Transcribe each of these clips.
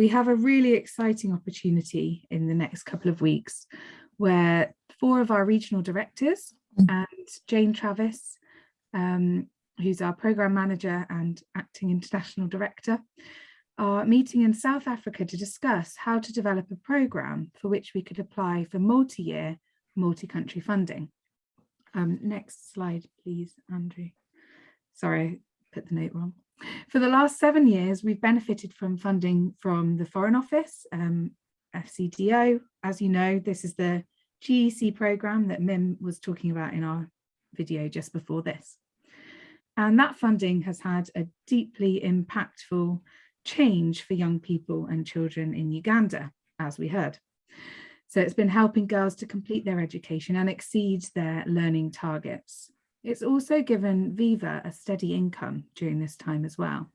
we have a really exciting opportunity in the next couple of weeks where 4 of our regional directors and Jane Travis, who's our programme manager and acting international director, are meeting in South Africa to discuss how to develop a programme for which we could apply for multi-year, multi-country funding. Next slide, please, Andrew. Sorry, I put the note wrong. For the last 7 years, we've benefited from funding from the Foreign Office, FCDO. As you know, this is the GEC programme that Mim was talking about in our video just before this. And that funding has had a deeply impactful change for young people and children in Uganda, as we heard. So it's been helping girls to complete their education and exceed their learning targets. It's also given Viva a steady income during this time as well.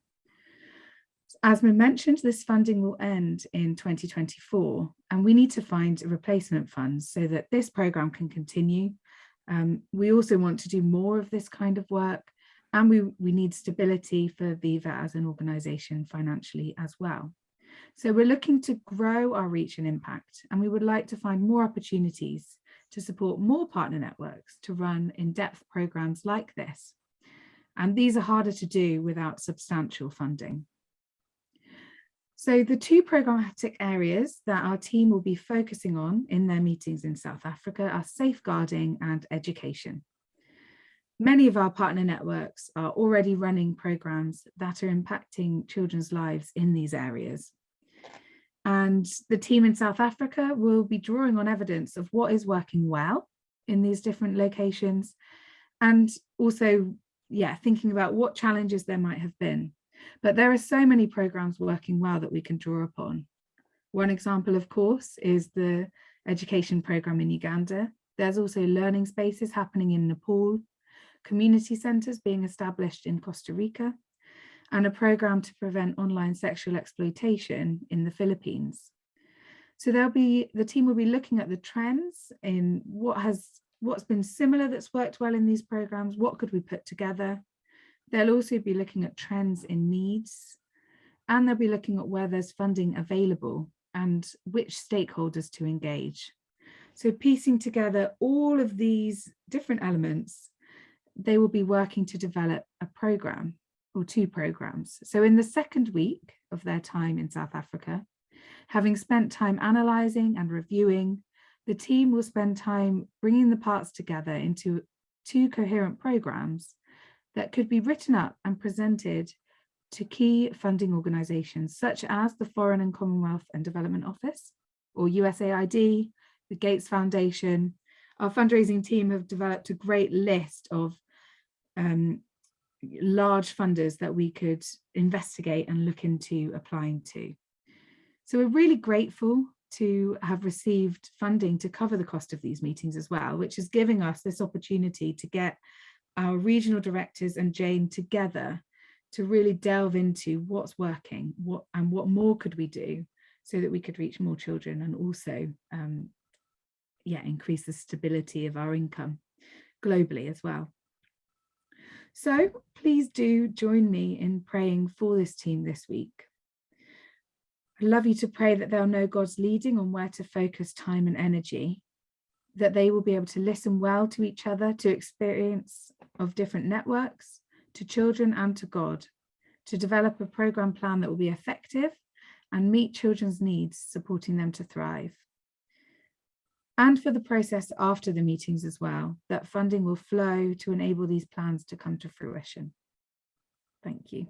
As we mentioned, this funding will end in 2024, and we need to find replacement funds so that this programme can continue. We also want to do more of this kind of work, and we need stability for Viva as an organisation financially as well. So we're looking to grow our reach and impact, and we would like to find more opportunities to support more partner networks to run in-depth programmes like this. And these are harder to do without substantial funding. So the 2 programmatic areas that our team will be focusing on in their meetings in South Africa are safeguarding and education. Many of our partner networks are already running programmes that are impacting children's lives in these areas. And the team in South Africa will be drawing on evidence of what is working well in these different locations, and also, thinking about what challenges there might have been. But there are so many programmes working well that we can draw upon. One example, of course, is the education programme in Uganda. There's also learning spaces happening in Nepal, community centres being established in Costa Rica, and a programme to prevent online sexual exploitation in the Philippines. So the team will be looking at the trends in what's been similar that's worked well in these programmes, what could we put together. They'll also be looking at trends in needs, and they'll be looking at where there's funding available and which stakeholders to engage. So piecing together all of these different elements, they will be working to develop a programme or 2 programmes. So in the second week of their time in South Africa, having spent time analysing and reviewing, the team will spend time bringing the parts together into 2 coherent programmes that could be written up and presented to key funding organisations such as the Foreign and Commonwealth and Development Office, or USAID, the Gates Foundation. Our fundraising team have developed a great list of large funders that we could investigate and look into applying to. So we're really grateful to have received funding to cover the cost of these meetings as well, which is giving us this opportunity to get our regional directors and Jane together to really delve into what's working, what more could we do so that we could reach more children and also increase the stability of our income globally as well. So please do join me in praying for this team this week. I'd love you to pray that they'll know God's leading on where to focus time and energy, that they will be able to listen well to each other, to experience of different networks, to children and to God, to develop a programme plan that will be effective and meet children's needs, supporting them to thrive. And for the process after the meetings as well, that funding will flow to enable these plans to come to fruition. Thank you.